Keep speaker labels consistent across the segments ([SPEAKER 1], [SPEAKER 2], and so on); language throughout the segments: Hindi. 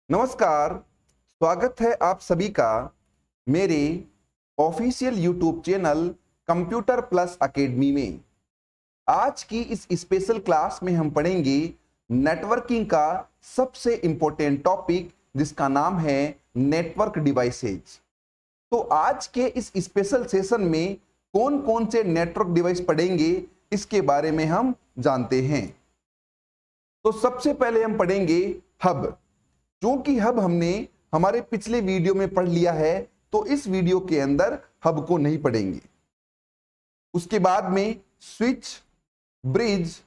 [SPEAKER 1] नमस्कार। स्वागत है आप सभी का मेरे official YouTube channel computer plus academy में। आज की इस स्पेशल क्लास में हम पढ़ेंगे नेटवर्किंग का सबसे इंपॉर्टेंट टॉपिक जिसका नाम है नेटवर्क डिवाइसेज। तो आज के इस स्पेशल सेशन में कौन कौन से नेटवर्क डिवाइस पढ़ेंगे इसके बारे में हम जानते हैं। तो सबसे पहले हम पढ़ेंगे हब। क्योंकि हब हमने हमारे पिछले वीडियो में पढ़ लिया है तो इस वीडियो के अंदर हब को नहीं पढ़ेंगे। उसके बाद में switch, bridge,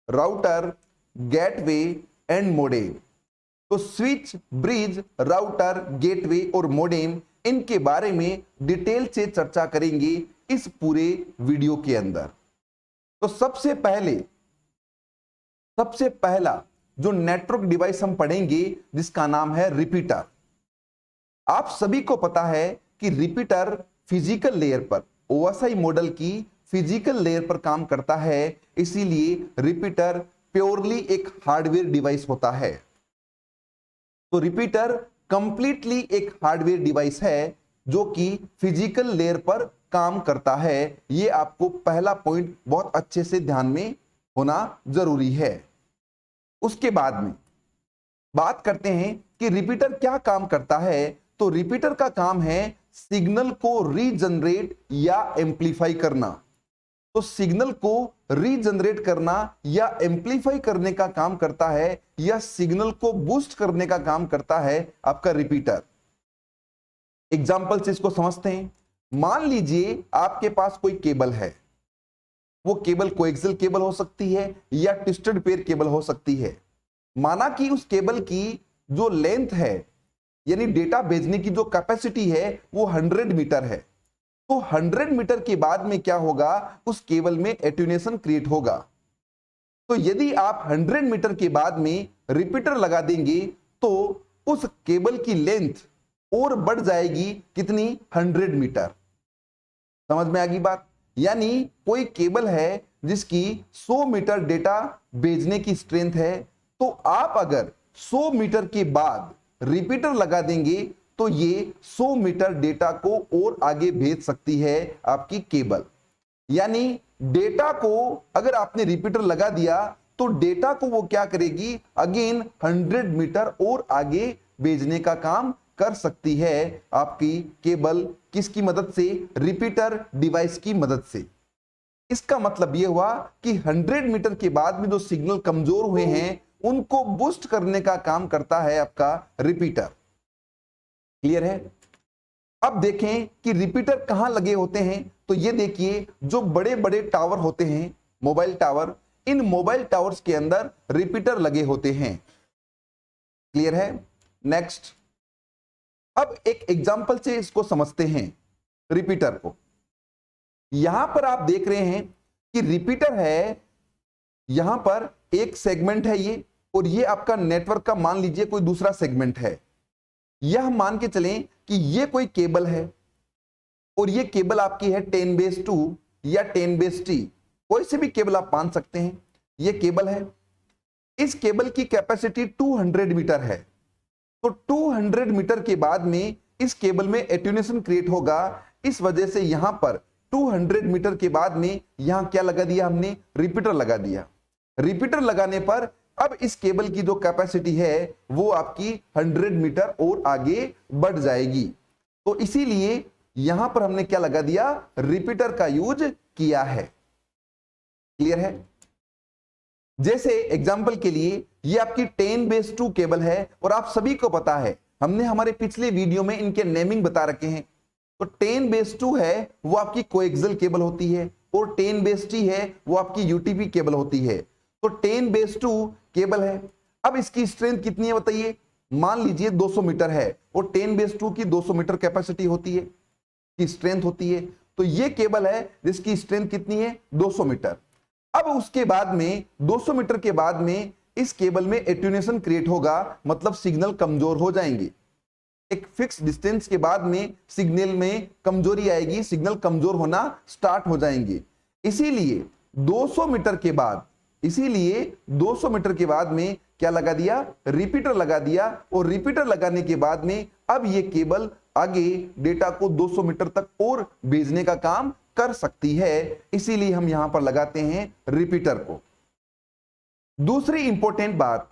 [SPEAKER 1] router, gateway and modem. तो स्विच, ब्रिज, राउटर, गेटवे और मोडेम इनके बारे में डिटेल से चर्चा करेंगे इस पूरे वीडियो के अंदर। तो सबसे पहला जो नेटवर्क डिवाइस हम पढ़ेंगे जिसका नाम है रिपीटर। आप सभी को पता है कि रिपीटर फिजिकल लेयर पर ओएसआई मॉडल की फिजिकल लेयर पर काम करता है, इसीलिए रिपीटर प्योरली एक हार्डवेयर डिवाइस होता है। तो रिपीटर कंप्लीटली एक हार्डवेयर डिवाइस है जो कि फिजिकल लेयर पर काम करता है। यह आपको पहला पॉइंट बहुत अच्छे से ध्यान में होना जरूरी है। उसके बाद में बात करते हैं कि रिपीटर क्या काम करता है। तो रिपीटर का काम है सिग्नल को रीजनरेट या एम्पलीफाई करना। तो सिग्नल को रीजनरेट करना या एम्पलीफाई करने का काम करता है या सिग्नल को बूस्ट करने का काम करता है आपका रिपीटर। एग्जांपल से इसको समझते हैं। मान लीजिए आपके पास कोई केबल है। वो केबल कोएक्सियल केबल हो सकती है या ट्विस्टेड पेयर केबल हो सकती है। माना कि उस केबल की जो लेंथ है यानी डेटा भेजने की जो कैपेसिटी है वो 100 मीटर है। तो 100 मीटर के बाद में क्या होगा, उस केबल में एट्यूनेशन क्रिएट होगा। तो यदि आप 100 मीटर के बाद में रिपीटर लगा देंगे तो उस केबल की लेंथ और बढ़ जाएगी कितनी, 100 मीटर। समझ में आ गई बात। यानी कोई केबल है जिसकी 100 मीटर डेटा भेजने की स्ट्रेंथ है, तो आप अगर 100 मीटर के बाद रिपीटर लगा देंगे तो ये 100 मीटर डेटा को और आगे भेज सकती है आपकी केबल। यानी डेटा को अगर आपने रिपीटर लगा दिया तो डेटा को वो क्या करेगी, अगेन 100 मीटर और आगे भेजने का काम कर सकती है आपकी केबल। किसकी मदद से, रिपीटर डिवाइस की मदद से। इसका मतलब यह हुआ कि 100 मीटर के बाद में जो सिग्नल कमजोर हुए हैं उनको बूस्ट करने का काम करता है आपका रिपीटर। क्लियर है। अब देखें कि रिपीटर कहां लगे होते हैं। तो ये देखिए जो बड़े बड़े टावर होते हैं, मोबाइल टावर, इन मोबाइल टावर्स के अंदर रिपीटर लगे होते हैं। क्लियर है। नेक्स्ट, अब एक एग्जांपल से इसको समझते हैं रिपीटर को। यहां पर आप देख रहे हैं कि रिपीटर है, यहां पर एक सेगमेंट है ये, और ये आपका नेटवर्क का मान लीजिए कोई दूसरा सेगमेंट है। यह हम मान के चलें कि ये कोई केबल है और ये केबल आपकी है 10⁻2 या 10⁻T, कोई से भी केबल आप मान सकते हैं। ये केबल है, इस केबल की कैपेसिटी 200 मीटर है। तो 200 मीटर के बाद में इस केबल में एट्यूनेशन क्रिएट होगा। इस वजह से यहां पर 200 मीटर के बाद में यहां क्या लगा दिया हमने, रिपीटर लगा दिया। रिपीटर लगाने पर अब इस केबल की जो कैपेसिटी है वो आपकी 100 मीटर और आगे बढ़ जाएगी। तो इसीलिए यहां पर हमने क्या लगा दिया, रिपीटर का यूज किया है। क्लियर है। जैसे एग्जाम्पल के लिए ये आपकी 10⁻2 केबल है और आप सभी को पता है, हमने हमारे पिछले वीडियो में इनके नेमिंग बता रखे हैं। तो 10⁻2 है वो आपकी कोएक्सियल केबल होती है और 10⁻T है वो आपकी यूटीपी केबल होती है। तो 10⁻2 केबल है। अब इसकी स्ट्रेंथ कितनी है बताइए, मान लीजिए 200 मीटर है और 10⁻2 की 200 मीटर कैपेसिटी होती है, की स्ट्रेंथ होती है। तो ये केबल है जिसकी स्ट्रेंथ कितनी है, 200 मीटर। अब उसके बाद में 200 मीटर के बाद में इस केबल में एट्यूनेशन क्रिएट होगा, मतलब सिग्नल कमजोर हो जाएंगे। एक फिक्स डिस्टेंस के बाद में सिग्नल में कमजोरी आएगी, सिग्नल कमजोर होना स्टार्ट हो जाएंगे। इसीलिए 200 मीटर के बाद में क्या लगा दिया, रिपीटर लगा दिया, और रिपीटर लगाने के बाद में अब ये केबल आगे डेटा को 200 मीटर तक और भेजने का काम कर सकती है, इसीलिए हम यहां पर लगाते हैं रिपीटर को। दूसरी इंपॉर्टेंट बात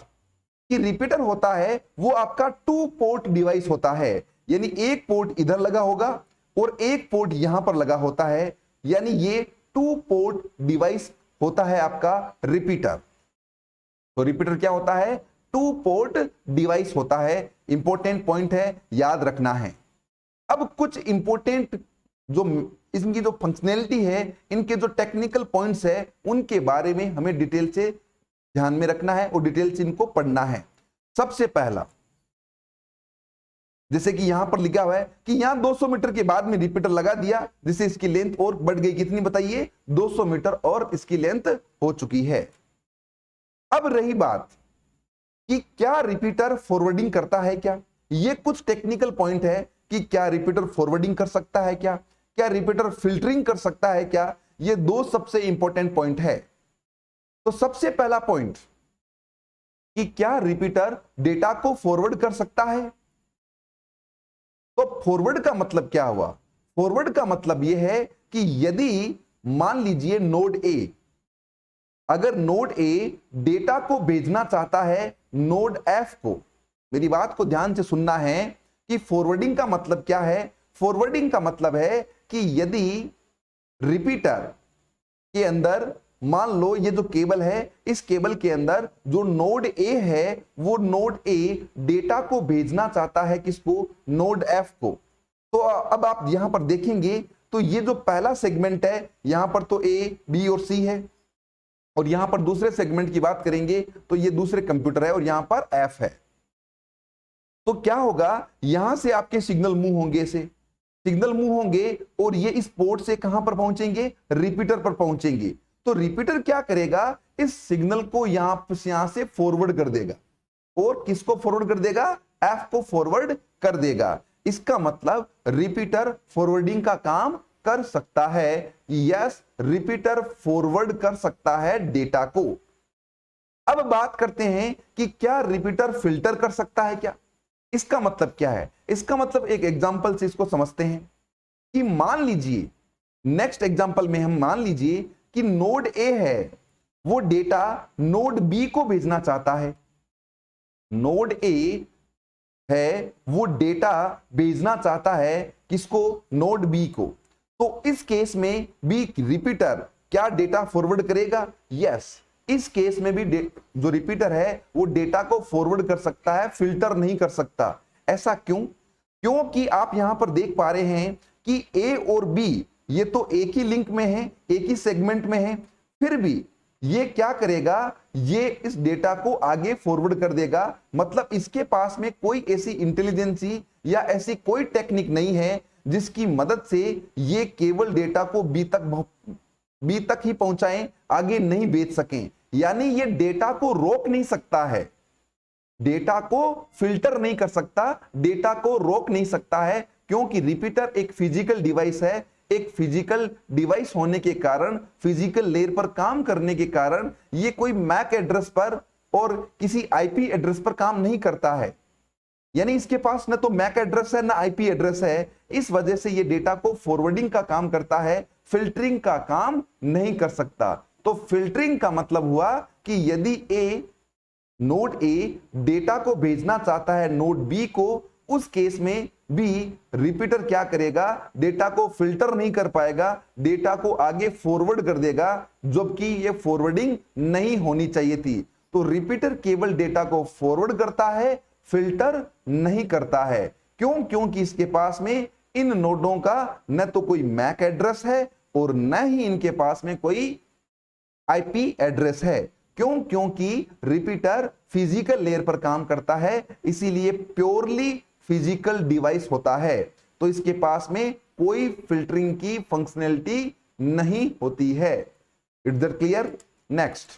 [SPEAKER 1] कि रिपीटर होता है वो आपका 2 पोर्ट डिवाइस होता है, यानी एक पोर्ट इधर लगा होगा और एक पोर्ट यहां पर लगा होता है, यानी ये 2 पोर्ट डिवाइस होता है आपका रिपीटर। तो रिपीटर क्या होता है, 2 पोर्ट डिवाइस होता है। इंपॉर्टेंट पॉइंट है, याद रखना है। अब कुछ इंपॉर्टेंट जो इनकी जो फंक्शनैलिटी है, इनके जो टेक्निकल पॉइंट्स है, उनके बारे में हमें डिटेल से ध्यान में रखना है और डिटेल से इनको पढ़ना है। सबसे पहला, जैसे कि यहां पर लिखा हुआ है कि यहां 200 मीटर के बाद में रिपीटर लगा दिया, जिससे इसकी लेंथ और बढ़ गई, कितनी बताइए, 200 मीटर और इसकी लेंथ हो चुकी है। अब रही बात कि क्या रिपीटर फॉरवर्डिंग करता है क्या, ये कुछ टेक्निकल पॉइंट है कि क्या रिपीटर फॉरवर्डिंग कर सकता है क्या रिपीटर फिल्टरिंग कर सकता है क्या, ये 2 सबसे इंपॉर्टेंट पॉइंट है। तो सबसे पहला पॉइंट कि क्या रिपीटर डेटा को फॉरवर्ड कर सकता है। तो फॉरवर्ड का मतलब क्या हुआ, फॉरवर्ड का मतलब यह है कि यदि मान लीजिए नोड ए, अगर नोड ए डेटा को भेजना चाहता है नोड एफ को, मेरी बात को ध्यान से सुनना है कि फॉरवर्डिंग का मतलब क्या है। फॉरवर्डिंग का मतलब है कि यदि रिपीटर के अंदर मान लो ये जो केबल है, इस केबल के अंदर जो नोड ए है, वो नोड ए डेटा को भेजना चाहता है किसको, नोड एफ को। तो अब आप यहां पर देखेंगे तो ये जो पहला सेगमेंट है, यहां पर तो ए, बी और सी है, और यहां पर दूसरे सेगमेंट की बात करेंगे तो ये दूसरे कंप्यूटर है और यहां पर एफ है। तो क्या होगा, यहां से आपके सिग्नल मूव होंगे, से सिग्नल मूव होंगे और ये इस पोर्ट से कहां पर पहुंचेंगे, रिपीटर पर पहुंचेंगे। तो रिपीटर क्या करेगा, इस सिग्नल को यहां से फॉरवर्ड कर देगा, और किसको फॉरवर्ड कर देगा, एफ को फॉरवर्ड कर देगा। इसका मतलब रिपीटर फॉरवर्डिंग का काम कर सकता है। यस, रिपीटर फॉरवर्ड कर सकता है डेटा को। अब बात करते हैं कि क्या रिपीटर फिल्टर कर सकता है क्या। इसका मतलब क्या है, इसका मतलब एक एग्जांपल से इसको समझते हैं कि मान लीजिए, नेक्स्ट एग्जांपल में हम मान लीजिए कि नोड ए है, वो डेटा नोड बी को भेजना चाहता है। नोड ए है, वो डेटा भेजना चाहता है किसको, नोड बी को। तो इस केस में भी रिपीटर क्या डेटा फॉरवर्ड करेगा, यस, इस केस में भी जो रिपीटर है वो डेटा को फॉरवर्ड कर सकता है, फिल्टर नहीं कर सकता। ऐसा क्यों, क्योंकि आप यहां पर देख पा रहे हैं कि ए और बी ये तो एक ही लिंक में है, एक ही सेगमेंट में है, फिर भी ये क्या करेगा, ये इस डेटा को आगे फॉरवर्ड कर देगा। मतलब इसके पास में कोई ऐसी इंटेलिजेंसी या ऐसी कोई टेक्निक नहीं है जिसकी मदद से ये केवल डेटा को बी तक ही पहुंचाएं, आगे नहीं भेज सकें। यानी ये डेटा को रोक नहीं सकता है, डेटा को फिल्टर नहीं कर सकता, डेटा को रोक नहीं सकता है, क्योंकि रिपीटर एक फिजिकल डिवाइस है। एक फिजिकल डिवाइस होने के कारण, फिजिकल लेयर पर काम करने के कारण ये कोई मैक एड्रेस पर और किसी आईपी एड्रेस पर काम नहीं करता है। यानी इसके पास न तो मैक एड्रेस है, न आईपी एड्रेस है। इस वजह से ये डेटा को फॉरवर्डिंग का काम करता है, फिल्टरिंग का काम नहीं कर सकता। तो फिल्टरिंग का मतलब हुआ कि यदि नोड ए डेटा को भेजना चाहता है नोड बी को, उस केस में भी रिपीटर क्या करेगा, डेटा को फिल्टर नहीं कर पाएगा, डेटा को आगे फॉरवर्ड कर देगा, जबकि ये फॉरवर्डिंग नहीं होनी चाहिए थी। तो रिपीटर केवल डेटा को फॉरवर्ड करता है, फिल्टर नहीं करता है। क्यों, क्योंकि इसके पास में इन नोडों का न तो कोई मैक एड्रेस है और न ही इनके पास में कोई आईपी एड्रेस है। क्यों, क्योंकि रिपीटर फिजिकल लेयर पर काम करता है, इसीलिए प्योरली फिजिकल डिवाइस होता है। तो इसके पास में कोई फिल्टरिंग की फंक्शनैलिटी नहीं होती है। It's that clear. नेक्स्ट,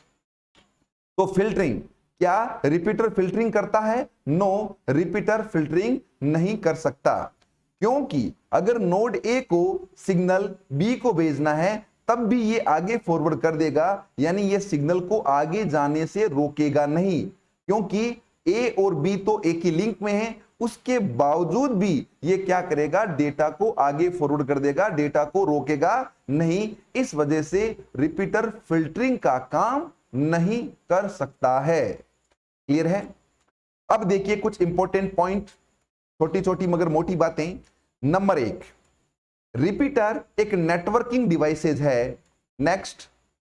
[SPEAKER 1] तो फिल्टरिंग, क्या रिपीटर फिल्टरिंग करता है? नो, रिपीटर फिल्टरिंग नहीं कर सकता, क्योंकि अगर नोड ए को सिग्नल बी को भेजना है तब भी ये आगे फॉरवर्ड कर देगा, यानी ये सिग्नल को आगे जाने से रोकेगा नहीं, क्योंकि ए और बी तो एक ही लिंक में है, उसके बावजूद भी ये क्या करेगा, डेटा को आगे फॉरवर्ड कर देगा, डेटा को रोकेगा नहीं। इस वजह से रिपीटर फिल्टरिंग का काम नहीं कर सकता है। क्लियर है? अब देखिए कुछ इंपॉर्टेंट पॉइंट, छोटी छोटी मगर मोटी बातें। नंबर 1, रिपीटर एक नेटवर्किंग डिवाइसेज है। नेक्स्ट,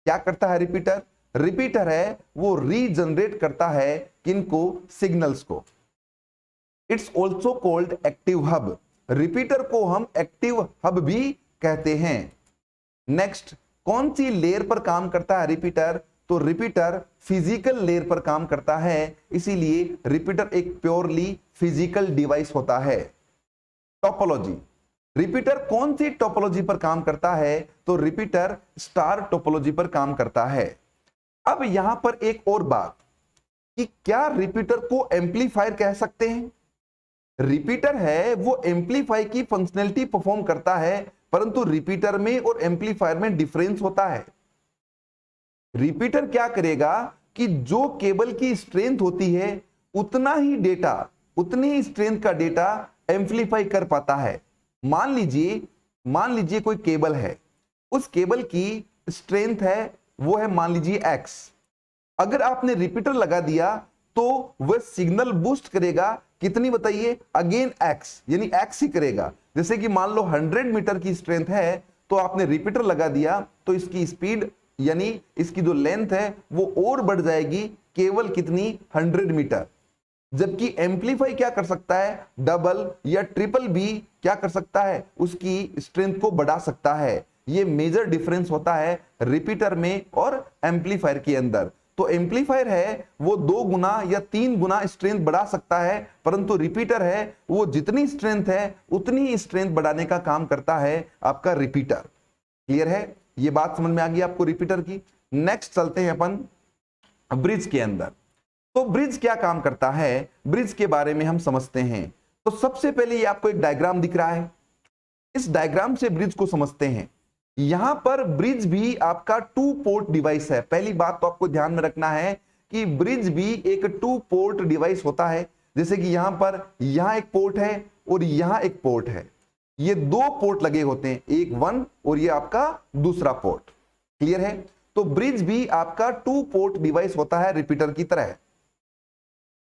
[SPEAKER 1] क्या करता है रिपीटर? रिपीटर है वो रीजनरेट करता है किनको? सिग्नल्स को। It's also called active hub. Repeater को हम एक्टिव हब भी कहते हैं। नेक्स्ट, कौन सी लेयर पर काम करता है रिपीटर? तो रिपीटर फिजिकल लेयर पर काम करता है, इसीलिए रिपीटर एक प्योरली फिजिकल डिवाइस होता है। टोपोलॉजी, रिपीटर कौन सी टोपोलॉजी पर काम करता है? तो रिपीटर स्टार टोपोलॉजी पर काम करता है। अब यहां पर एक और बात कि क्या रिपीटर को एम्पलीफायर कह सकते हैं? रिपीटर है वो एम्पलीफाई की फंक्शनैलिटी परफॉर्म करता है, परंतु रिपीटर में और एम्पलीफायर में डिफरेंस होता है। रिपीटर क्या करेगा कि जो केबल की स्ट्रेंथ होती है उतना ही डेटा, उतनी ही स्ट्रेंथ का डेटा एम्पलीफाई कर पाता है। मान लीजिए कोई केबल है, उस केबल की स्ट्रेंथ है वो है मान लीजिए x। अगर आपने रिपीटर लगा दिया तो वह सिग्नल बूस्ट करेगा कितनी बताइए? अगेन x, यानी x ही करेगा। जैसे कि मान लो 100 मीटर की स्ट्रेंथ है तो आपने रिपीटर लगा दिया तो इसकी स्पीड यानी इसकी जो लेंथ है वो और बढ़ जाएगी, केवल कितनी? 100 मीटर। जबकि एम्पलीफाई क्या कर सकता है? डबल या ट्रिपल भी क्या कर सकता है? उसकी स्ट्रेंथ को बढ़ा सकता है। ये मेजर डिफरेंस होता है रिपीटर में और एम्पलीफायर के अंदर। तो एम्पलीफायर है वो 2 गुना या 3 गुना स्ट्रेंथ बढ़ा सकता है, परंतु रिपीटर है वो जितनी स्ट्रेंथ है उतनी ही स्ट्रेंथ बढ़ाने का काम करता है आपका रिपीटर। क्लियर है? ये बात समझ में आ गई आपको रिपीटर की। नेक्स्ट चलते हैं अपन ब्रिज के अंदर। तो ब्रिज क्या काम करता है, ब्रिज के बारे में हम समझते हैं। तो सबसे पहले ये आपको एक डायग्राम दिख रहा है, इस डायग्राम से ब्रिज को समझते हैं। यहां पर ब्रिज भी आपका 2 पोर्ट डिवाइस है। पहली बात तो आपको ध्यान में रखना है कि ब्रिज भी एक 2 पोर्ट डिवाइस होता है। जैसे कि यहां एक पोर्ट है और यहां एक पोर्ट है, ये 2 पोर्ट लगे होते हैं, एक 1 और ये आपका दूसरा पोर्ट। क्लियर है? तो ब्रिज भी आपका 2 पोर्ट डिवाइस होता है रिपीटर की तरह।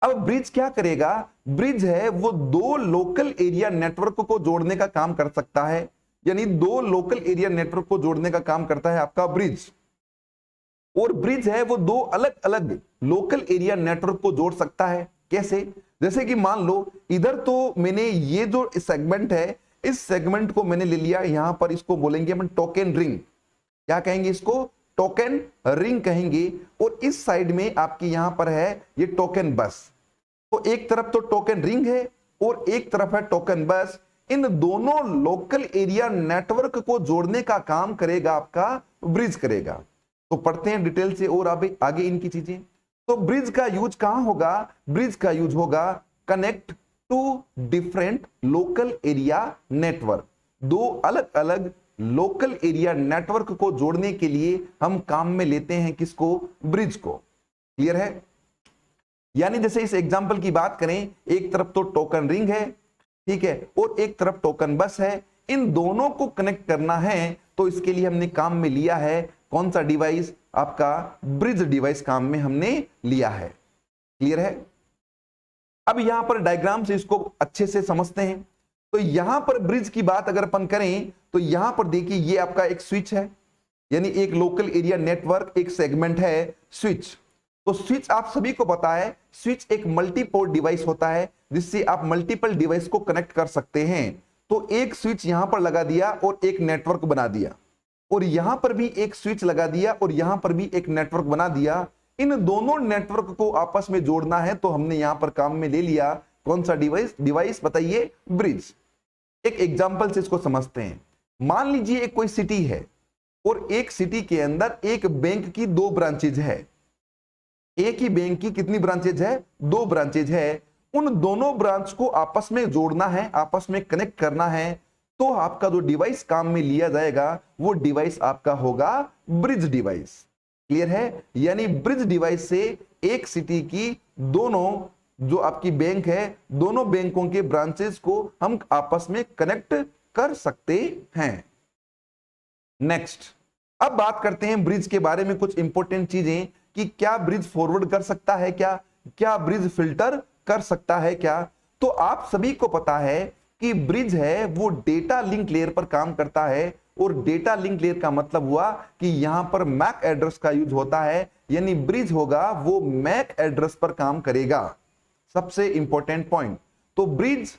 [SPEAKER 1] अब ब्रिज क्या करेगा? ब्रिज है वो 2 लोकल एरिया नेटवर्क को जोड़ने का काम कर सकता है, यानी 2 लोकल एरिया नेटवर्क को जोड़ने का काम करता है आपका ब्रिज। और ब्रिज है वो 2 अलग अलग लोकल एरिया नेटवर्क को जोड़ सकता है। कैसे? जैसे कि मान लो इधर तो मैंने ये जो सेगमेंट है, इस सेगमेंट को मैंने ले लिया, यहां पर इसको बोलेंगे अपन टोकन रिंग। क्या कहेंगे इसको? टोकन रिंग कहेंगे। और इस साइड में आपकी यहां पर है ये टोकन बस। तो एक तरफ तो टोकन रिंग है और एक तरफ है टोकन बस। इन दोनों लोकल एरिया नेटवर्क को जोड़ने का काम करेगा आपका ब्रिज करेगा। तो पढ़ते हैं डिटेल से और आगे इनकी चीजें। तो ब्रिज का यूज कहां होगा? ब्रिज का यूज होगा connect to different local area network. 2 अलग अलग लोकल एरिया नेटवर्क को जोड़ने के लिए हम काम में लेते हैं किसको? ब्रिज को। क्लियर है? यानी जैसे इस एग्जांपल की बात करें, एक तरफ तो टोकन रिंग है, ठीक है, और एक तरफ टोकन बस है। इन दोनों को कनेक्ट करना है तो इसके लिए हमने काम में लिया है कौन सा डिवाइस? आपका ब्रिज डिवाइस काम में हमने लिया है। क्लियर है? अब यहां पर डायग्राम से इसको अच्छे से समझते हैं। तो यहां पर ब्रिज की बात अगर अपन करें तो यहां पर देखिए ये आपका एक स्विच है, यानी एक लोकल एरिया नेटवर्क, एक सेगमेंट है स्विच। तो स्विच आप सभी को पता है, स्विच एक मल्टीपोर्ट डिवाइस होता है जिससे आप मल्टीपल डिवाइस को कनेक्ट कर सकते हैं। तो एक स्विच यहां पर लगा दिया और एक नेटवर्क बना दिया, और यहां पर भी एक स्विच लगा दिया और यहां पर भी एक नेटवर्क बना दिया। इन दोनों नेटवर्क को आपस में जोड़ना है तो हमने यहां पर काम में ले लिया कौन सा डिवाइस बताइए? ब्रिज। एक एग्जांपल से इसको समझते हैं। मान लीजिए एक कोई सिटी है और एक सिटी के अंदर एक बैंक की 2 ब्रांचेज है। एक ही बैंक की कितनी ब्रांचेज है? 2 ब्रांचेज है। उन दोनों ब्रांच को आपस में जोड़ना है, आपस में कनेक्ट करना है, तो आपका जो डिवाइस काम में लिया जाएगा वो डिवाइस आपका होगा ब्रिज डिवाइस। क्लियर है? यानी ब्रिज डिवाइस से एक सिटी की दोनों जो आपकी बैंक है, दोनों बैंकों के ब्रांचेस को हम आपस में कनेक्ट कर सकते हैं। नेक्स्ट, अब बात करते हैं ब्रिज के बारे में कुछ इंपॉर्टेंट चीजें कि क्या ब्रिज फॉरवर्ड कर सकता है, क्या ब्रिज फिल्टर कर सकता है क्या। तो आप सभी को पता है कि ब्रिज है वो डेटा लिंक लेयर पर काम करता है, और डेटा लिंक लेयर का मतलब हुआ कि यहां पर मैक एड्रेस का यूज होता है, यानी ब्रिज होगा वो मैक एड्रेस पर काम करेगा। सबसे इंपॉर्टेंट पॉइंट, तो ब्रिज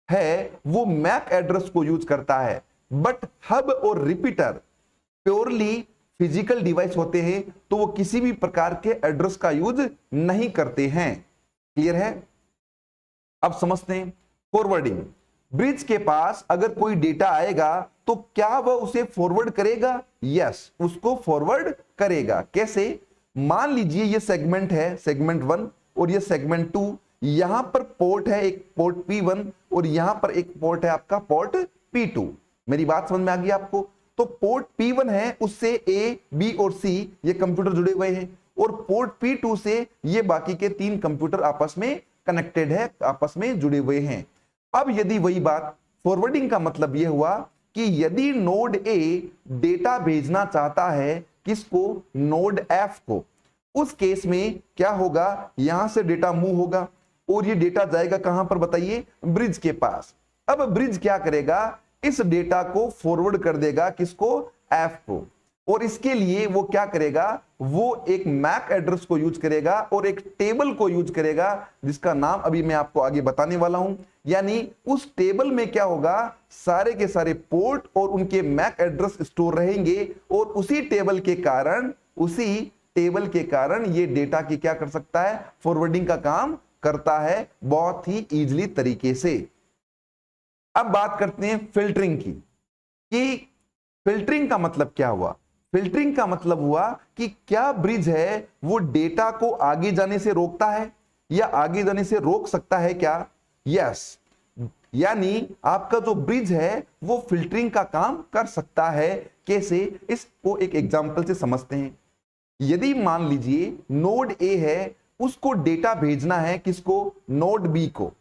[SPEAKER 1] है वो मैक एड्रेस को यूज करता है, बट हब और रिपीटर प्योरली फिजिकल डिवाइस होते हैं, तो वो किसी भी प्रकार के एड्रेस का यूज नहीं करते हैं। क्लियर है? अब समझते हैं फॉरवर्डिंग। ब्रिज के पास अगर कोई डेटा आएगा तो क्या वह उसे फॉरवर्ड करेगा? यस, उसको फॉरवर्ड करेगा। कैसे? मान लीजिए ये सेगमेंट है, सेगमेंट 1 और ये सेगमेंट 2, यहां पर पोर्ट है एक पोर्ट P1 और यहां पर एक पोर्ट है आपका पोर्ट P2। मेरी बात समझ में आ गई आपको? तो पोर्ट P1 है, उससे A, B और C ये कंप्यूटर जुड़े हुए हैं, और पोर्ट P2 से ये बाकी के 3 कंप्यूटर आपस में कनेक्टेड है, आपस में जुड़े हुए हैं। अब यदि वही बात, फॉरवर्डिंग का मतलब यह हुआ कि यदि नोड A डेटा भेजना चाहता है किसको? नोड F को, उस केस में क्या होगा? यहां से डेटा मूव होगा और ये डेटा जाएगा कहां पर बताइए? ब्रिज के पास। अब ब्रिज क्या करेगा? इस डेटा को फॉरवर्ड कर देगा किसको? F को। और इसके लिए वो क्या करेगा? वो एक मैक एड्रेस को यूज करेगा और एक टेबल को यूज करेगा, जिसका नाम अभी मैं आपको आगे बताने वाला हूं। यानी उस टेबल में क्या होगा? सारे के सारे पोर्ट और उनके मैक एड्रेस स्टोर रहेंगे, और उसी टेबल के कारण ये डेटा की क्या कर सकता है? फॉरवर्डिंग का काम करता है, बहुत ही इजीली तरीके से। अब बात करते हैं फिल्टरिंग की, कि फिल्टरिंग का मतलब क्या हुआ? फिल्टरिंग का मतलब हुआ कि क्या ब्रिज है वो डेटा को आगे जाने से रोकता है या आगे जाने से रोक सकता है क्या? यस, यानी आपका जो ब्रिज है वो फिल्टरिंग का काम कर सकता है। कैसे? इसको एक एग्जांपल से समझते हैं। यदि मान लीजिए नोड A है, उसको डेटा भेजना है किसको? नोड B को,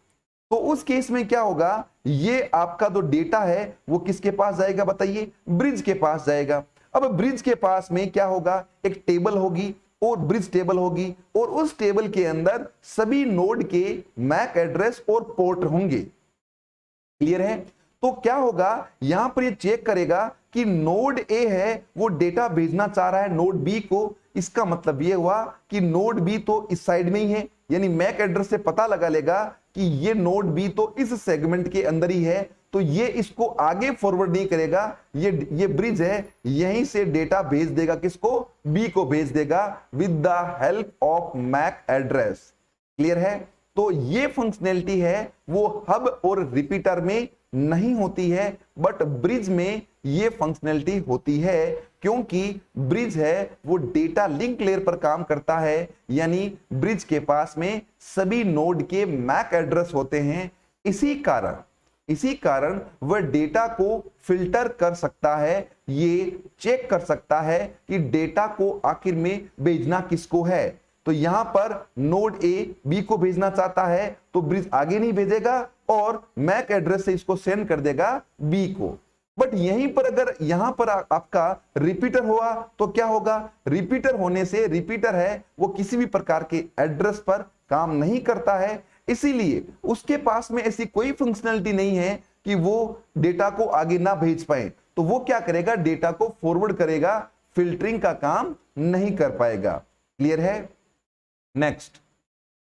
[SPEAKER 1] तो उस केस में क्या होगा? ये आपका जो डेटा है वो किसके पास जाएगा बताइए? ब्रिज के पास जाएगा। अब ब्रिज के पास में क्या होगा? एक टेबल होगी और ब्रिज टेबल होगी, और उस टेबल के अंदर सभी नोड के मैक एड्रेस और पोर्ट होंगे। क्लियर है? तो क्या होगा? यहां पर ये चेक करेगा कि नोड A है वो डेटा भेजना चाह रहा है नोड B को। इसका मतलब ये हुआ कि नोड B तो इस साइड में ही है, यानी मैक एड्रेस से पता लगा लेगा कि ये नोड B तो इस सेगमेंट के अंदर ही है, तो ये इसको आगे फॉरवर्ड नहीं करेगा। ये ब्रिज है, यहीं से डेटा भेज देगा किसको? B को भेज देगा with the help of MAC address. Clear है? तो ये फंक्शनैलिटी है वो हब और रिपीटर में नहीं होती है, बट ब्रिज में ये फंक्शनैलिटी होती है, क्योंकि ब्रिज है वो डेटा लिंक लेयर पर काम करता है, यानी ब्रिज के पास में सभी नोड के मैक एड्रेस होते हैं। इसी कारण वह डेटा को फिल्टर कर सकता है, ये चेक कर सकता है कि डेटा को आखिर में भेजना किसको है। तो यहां पर नोड A B को भेजना चाहता है, तो ब्रिज आगे नहीं भेजेगा और मैक एड्रेस से इसको सेंड कर देगा B को। बट यहीं पर अगर यहां पर आपका रिपीटर हुआ तो क्या होगा? रिपीटर होने से, रिपीटर है वो किसी भी प्रकार के एड्रेस पर काम नहीं करता है, इसीलिए उसके पास में ऐसी कोई फंक्शनैलिटी नहीं है कि वो डेटा को आगे ना भेज पाए। तो वो क्या करेगा? डेटा को फॉरवर्ड करेगा, फिल्टरिंग का काम नहीं कर पाएगा। क्लियर है? नेक्स्ट,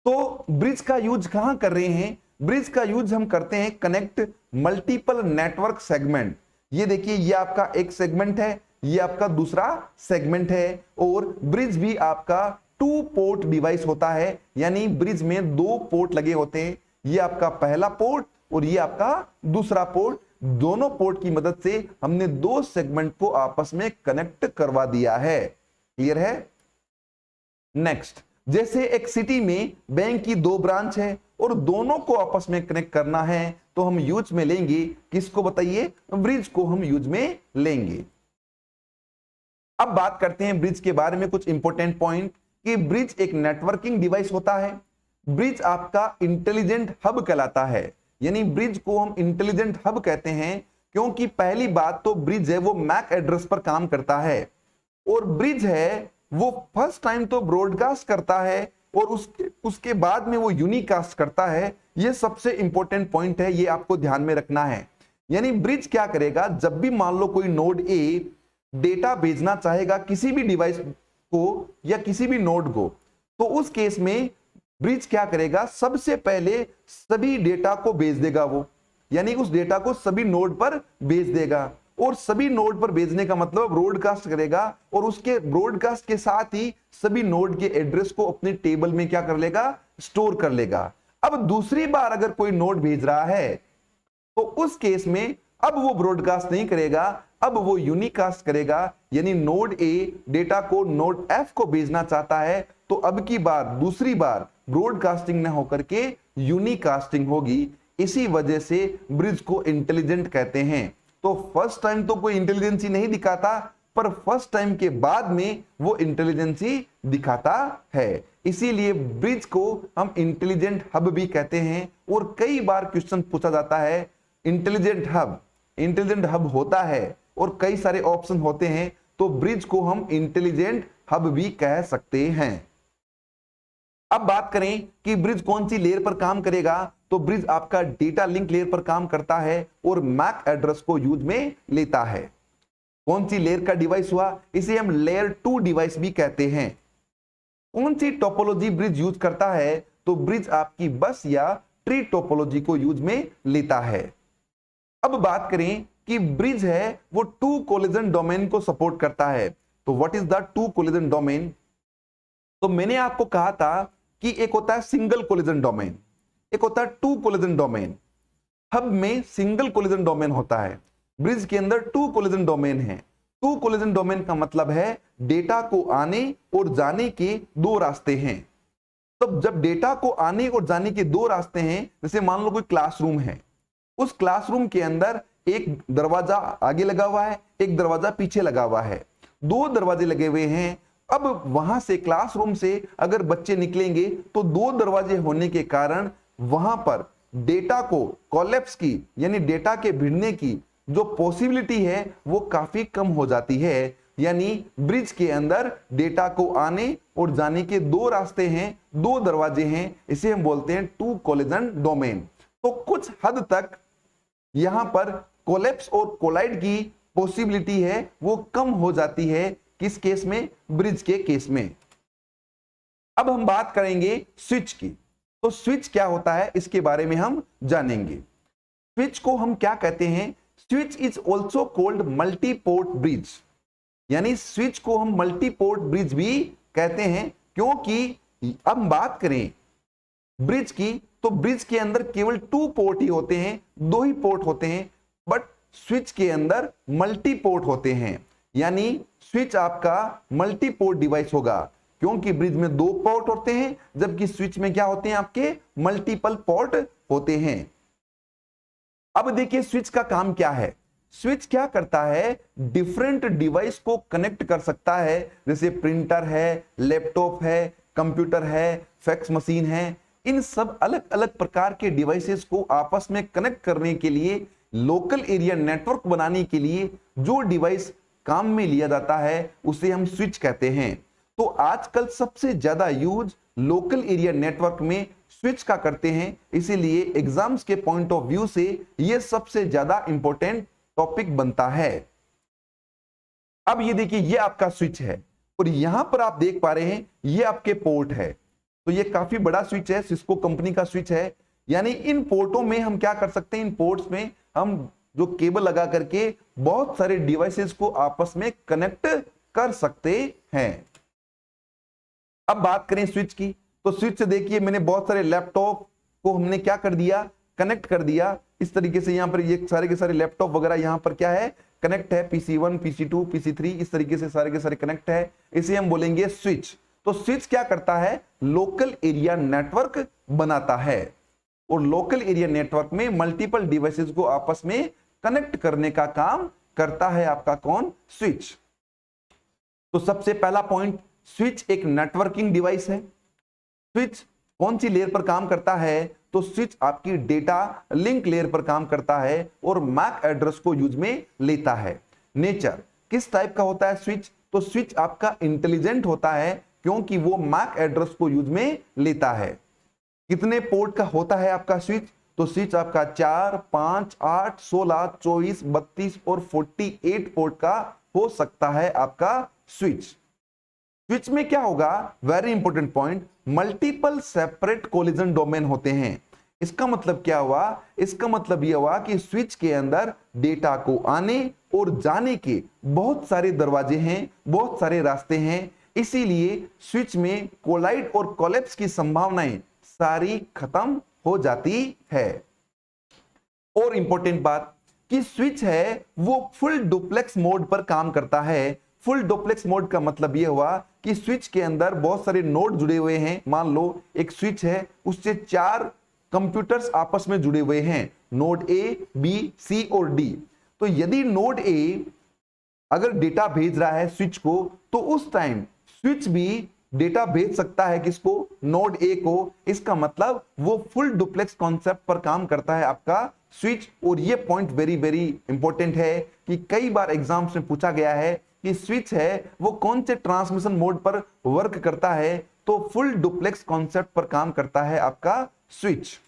[SPEAKER 1] तो ब्रिज का यूज कहां कर रहे हैं? ब्रिज का यूज हम करते हैं कनेक्ट मल्टीपल नेटवर्क सेगमेंट। ये देखिए, ये आपका एक सेगमेंट है, ये आपका दूसरा सेगमेंट है, और ब्रिज भी आपका 2 पोर्ट डिवाइस होता है, यानी ब्रिज में 2 पोर्ट लगे होते हैं। ये आपका पहला पोर्ट और ये आपका दूसरा पोर्ट। दोनों पोर्ट की मदद से हमने 2 सेगमेंट को आपस में कनेक्ट करवा दिया है। क्लियर है? नेक्स्ट, जैसे एक सिटी में बैंक की 2 ब्रांच है और दोनों को आपस में कनेक्ट करना है, तो हम यूज में लेंगे किसको बताइए? ब्रिज को हम यूज में लेंगे। अब बात करते हैं ब्रिज के बारे में कुछ इंपॉर्टेंट पॉइंट, कि ब्रिज एक नेटवर्किंग डिवाइस होता है, ब्रिज आपका इंटेलिजेंट हब कहलाता है। यानी ब्रिज को हम इंटेलिजेंट हब कहते हैं क्योंकि पहली बात तो ब्रिज है वो मैक एड्रेस पर काम करता है, और ब्रिज है वो फर्स्ट टाइम तो ब्रॉडकास्ट करता है और उसके बाद में वो यूनिकास्ट करता है। ये सबसे इंपॉर्टेंट पॉइंट है, ये आपको ध्यान में रखना है। यानी ब्रिज क्या करेगा, जब भी मान लो कोई नोड ए डेटा भेजना चाहेगा किसी भी डिवाइस को या किसी भी नोड को, तो उस केस में ब्रिज क्या करेगा, सबसे पहले सभी डेटा को भेज देगा वो, यानी उस डेटा को सभी नोड पर भेज देगा। और सभी नोड पर भेजने का मतलब ब्रॉडकास्ट करेगा, और उसके ब्रॉडकास्ट के साथ ही सभी नोड के एड्रेस को अपने टेबल में क्या कर लेगा, स्टोर कर लेगा। अब दूसरी बार अगर कोई नोड भेज रहा है तो उस केस में अब वो ब्रॉडकास्ट नहीं करेगा, अब वो यूनिकास्ट करेगा। यानी नोड ए डेटा को नोड एफ को भेजना चाहता है तो अब की बार दूसरी बार ब्रॉडकास्टिंग न होकर के यूनिकास्टिंग होगी। इसी वजह से ब्रिज को इंटेलिजेंट कहते हैं। तो फर्स्ट टाइम तो कोई इंटेलिजेंसी नहीं दिखाता, पर फर्स्ट टाइम के बाद में वो इंटेलिजेंसी दिखाता है। इसीलिए ब्रिज को हम इंटेलिजेंट हब भी कहते हैं। और कई बार क्वेश्चन पूछा जाता है इंटेलिजेंट हब होता है और कई सारे ऑप्शन होते हैं, तो ब्रिज को हम इंटेलिजेंट हब भी कह सकते हैं। अब बात करें कि ब्रिज कौन सी लेयर पर काम करेगा, तो ब्रिज आपका डेटा लिंक लेयर पर काम करता है और मैक एड्रेस को यूज में लेता है। कौन सी लेयर का डिवाइस हुआ, इसे हम लेयर 2 डिवाइस भी कहते हैं। कौन सी टोपोलॉजी ब्रिज यूज करता है, तो ब्रिज आपकी बस या ट्री टोपोलॉजी को यूज में लेता है। अब बात करें कि ब्रिज है वो टू कोलिजन डोमेन को सपोर्ट करता है। तो what is the two collision domain? तो मैंने आपको कहा था कि एक होता है सिंगल कोलिजन डोमेन, एक होता है टू कोलिजन डोमेन। हब में सिंगल कोलिजन डोमेन होता है, ब्रिज के अंदर टू कोलिजन डोमेन है। टू कोलिजन डोमेन का मतलब है डेटा को आने और जाने के दो रास्ते हैं। तब जब डेटा को आने और जाने के दो रास्ते हैं, जैसे मान लो कोई क्लासरूम है, उस क्लासरूम के अंदर एक दरवाजा आगे लगा हुआ है, एक दरवाजा पीछे लगा हुआ है, दो दरवाजे लगे हुए हैं। अब वहां से क्लासरूम से अगर बच्चे निकलेंगे तो दो दरवाजे होने के कारण वहां पर डेटा को कोलैप्स की यानी डेटा के भिड़ने की जो पॉसिबिलिटी है वो काफी कम हो जाती है। यानी ब्रिज के अंदर डेटा को आने और जाने के दो रास्ते हैं, दो दरवाजे हैं, इसे हम बोलते हैं टू कोलिजन डोमेन। तो कुछ हद तक यहां पर कोलैप्स और कोलाइड की पॉसिबिलिटी है वो कम हो जाती है। किस केस में? ब्रिज के केस में। अब हम बात करेंगे स्विच की। तो स्विच क्या होता है इसके बारे में हम जानेंगे। स्विच को हम क्या कहते हैं? Switch is also cold multi port bridge. यानी स्विच को हम मल्टी पोर्ट ब्रिज भी कहते हैं, क्योंकि अब हम बात करें ब्रिज की तो ब्रिज के अंदर केवल 2 पोर्ट ही होते हैं, 2 ही पोर्ट होते हैं, बट स्विच के अंदर मल्टी पोर्ट होते हैं। यानी स्विच आपका मल्टी पोर्ट डिवाइस होगा, क्योंकि ब्रिज में 2 पोर्ट होते हैं जबकि स्विच में क्या होते हैं आपके मल्टीपल पोर्ट होते हैं। अब देखिए स्विच का काम क्या है। स्विच क्या करता है? डिफरेंट डिवाइस को कनेक्ट कर सकता है, जैसे प्रिंटर है, लैपटॉप है, कंप्यूटर है, फैक्स मशीन है। इन सब अलग अलग प्रकार के डिवाइसेस को आपस में कनेक्ट करने के लिए, लोकल एरिया नेटवर्क बनाने के लिए जो डिवाइस काम में लिया जाता है उसे हम स्विच कहते हैं। तो आजकल सबसे ज्यादा यूज लोकल एरिया नेटवर्क में स्विच का करते हैं, इसीलिए एग्जाम्स के पॉइंट ऑफ व्यू से यह सबसे ज्यादा इंपॉर्टेंट टॉपिक बनता है। अब ये देखिए ये आपका स्विच है और यहां पर आप देख पा रहे हैं ये आपके पोर्ट है। तो ये काफी बड़ा स्विच है, सिस्को कंपनी का स्विच है। यानी इन पोर्टों में हम क्या कर सकते हैं, इन पोर्ट्स में हम जो केबल लगा करके बहुत सारे डिवाइसेस को आपस में कनेक्ट कर सकते हैं। अब बात करें स्विच की, तो स्विच से देखिए मैंने बहुत सारे लैपटॉप को हमने क्या कर दिया, कनेक्ट कर दिया। इस तरीके से यहाँ पर ये सारे के सारे लैपटॉप वगैरह यहाँ पर क्या है, कनेक्ट है। PC1, PC2, PC3 इस तरीके से सारे के सारे कनेक्ट है, इसे हम बोलेंगे स्विच। तो स्विच क्या करता है, लोकल एरिया नेटवर्क बनाता है और लोकल एरिया नेटवर्क में मल्टीपल डिवाइसेस को आपस में कनेक्ट करने का काम करता है आपका कौन, स्विच। तो सबसे पहला पॉइंट, स्विच एक नेटवर्किंग डिवाइस है। स्विच कौन सी लेयर पर काम करता है? तो स्विच आपकी डेटा लिंक लेयर पर काम करता है और मैक एड्रेस को यूज में लेता है। नेचर, किस टाइप का होता है स्विच? तो स्विच आपका इंटेलिजेंट होता है क्योंकि वो मैक एड्रेस को यूज में लेता है। कितने पोर्ट का होता है आपका स्विच? तो स्विच आपका 4, 5, 8, 16, 24, 32 और 48 पोर्ट का हो सकता है आपका स्विच। स्विच में क्या होगा? Very important point, multiple separate collision domain होते हैं। इसका मतलब क्या हुआ? इसका मतलब यह हुआ कि स्विच के अंदर डेटा को आने और जाने के बहुत सारे दरवाजे हैं, बहुत सारे रास्ते हैं। इसीलिए स्विच में कोलाइड और कोलैप्स की संभावनाएं सारी खत्म हो जाती है। और इंपॉर्टेंट बात कि स्विच है वो फुल डुप्लेक्स मोड पर काम करता है। फुल डुप्लेक्स मोड का मतलब यह हुआ कि स्विच के अंदर बहुत सारे नोड जुड़े हुए हैं। मान लो एक स्विच है, उससे 4 कंप्यूटर्स आपस में जुड़े हुए हैं, नोड ए, बी, सी और डी। तो यदि नोड ए अगर डेटा भेज रहा है स्विच को, तो उस टाइम स्विच भी डेटा भेज सकता है किसको? नोड ए को। इसका मतलब वो फुल डुप्लेक्स कॉन्सेप्ट पर काम करता है आपका स्विच। और ये पॉइंट वेरी वेरी इंपॉर्टेंट है कि कई बार एग्जाम्स में पूछा गया है कि स्विच है वो कौन से ट्रांसमिशन मोड पर वर्क करता है? तो फुल डुप्लेक्स कॉन्सेप्ट पर काम करता है आपका स्विच।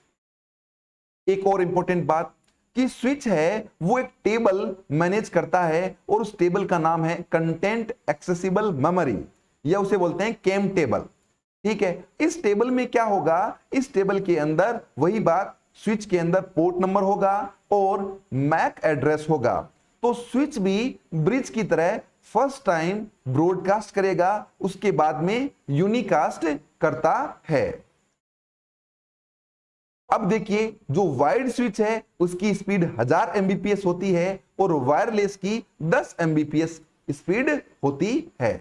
[SPEAKER 1] एक और इंपॉर्टेंट बात कि स्विच है वो एक टेबल मैनेज करता है और उस टेबल का नाम है कंटेंट एक्सेसिबल मेमोरी, या उसे बोलते हैं केम टेबल। ठीक है, इस टेबल में क्या होगा? इस टेबल के अंदर वही बात, स्विच के अंदर पोर्ट नंबर होगा और मैक एड्रेस होगा। तो स्विच भी ब्रिज की तरह फर्स्ट टाइम ब्रॉडकास्ट करेगा, उसके बाद में यूनिकास्ट करता है। अब देखिए, जो वायर्ड स्विच है उसकी स्पीड 1000 एमबीपीएस होती है और वायरलेस की 10 एमबीपीएस स्पीड होती है।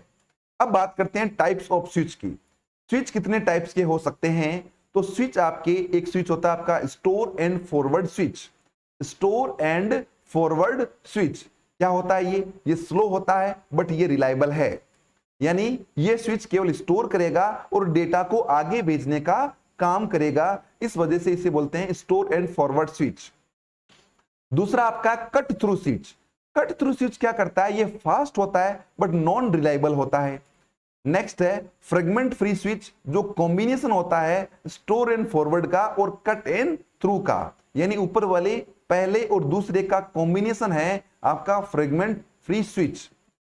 [SPEAKER 1] अब बात करते हैं टाइप्स ऑफ स्विच की। स्विच कितने टाइप्स के हो सकते हैं? तो स्विच आपके, एक स्विच होता है आपका store and forward switch. Store and forward switch क्या होता है? ये स्लो होता है बट ये रिलायबल है। यानी ये स्विच केवल स्टोर करेगा और डेटा को आगे भेजने का काम करेगा, इस वजह से इसे बोलते हैं स्टोर एंड फॉरवर्ड स्विच। दूसरा आपका cut through switch. Cut through switch क्या करता है? ये फास्ट होता है बट नॉन रिलायबल होता है। नेक्स्ट है फ्रेगमेंट फ्री स्विच, जो कॉम्बिनेशन होता है स्टोर एंड फॉरवर्ड का और कट एंड थ्रू का, यानी ऊपर वाले पहले और दूसरे का कॉम्बिनेशन है आपका fragment free switch.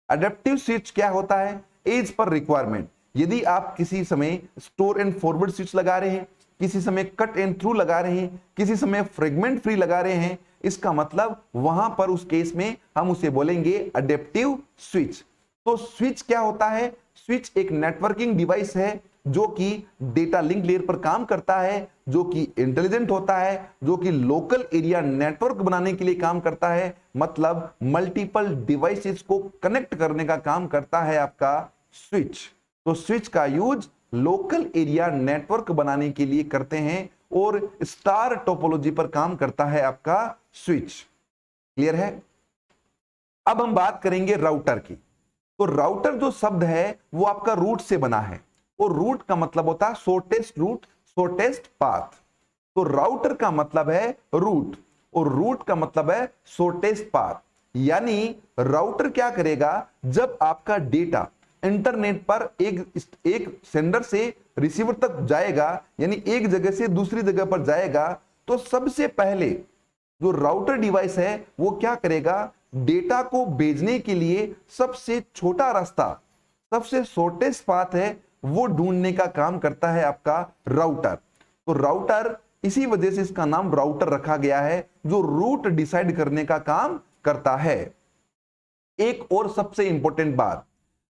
[SPEAKER 1] Adaptive switch क्या होता है? As per requirement. यदि आप किसी समय स्टोर एंड फॉरवर्ड स्विच लगा रहे हैं, किसी समय कट एंड थ्रू लगा रहे हैं, किसी समय फ्रेगमेंट फ्री लगा रहे हैं, इसका मतलब वहां पर उस केस में हम उसे बोलेंगे अडेप्टिव स्विच। तो स्विच क्या होता है? स्विच एक नेटवर्किंग डिवाइस है जो कि डेटा लिंक लेयर पर काम करता है, जो कि इंटेलिजेंट होता है, जो कि लोकल एरिया नेटवर्क बनाने के लिए काम करता है। मतलब मल्टीपल डिवाइसेस को कनेक्ट करने का काम करता है आपका स्विच। तो स्विच का यूज लोकल एरिया नेटवर्क बनाने के लिए करते हैं और स्टार टोपोलॉजी पर काम करता है आपका स्विच। क्लियर है? अब हम बात करेंगे राउटर की। तो राउटर जो शब्द है वो आपका रूट से बना है और रूट का मतलब होता है शॉर्टेस्ट रूट, शॉर्टेस्ट पाथ। तो राउटर का मतलब है रूट और रूट का मतलब है शॉर्टेस्ट पाथ। यानी राउटर क्या करेगा? जब आपका डेटा इंटरनेट पर एक सेंडर से रिसीवर तक जाएगा, यानी एक जगह से दूसरी जगह पर जाएगा, तो सबसे पहले जो राउटर डिवाइस है वो क्या करेगा? डेटा को भेजने के लिए सबसे छोटा रास्ता, सबसे शॉर्टेस्ट पाथ है, वो ढूंढने का काम करता है आपका राउटर। तो राउटर, इसी वजह से इसका नाम राउटर रखा गया है, जो रूट डिसाइड करने का काम करता है। एक और सबसे इंपॉर्टेंट बात,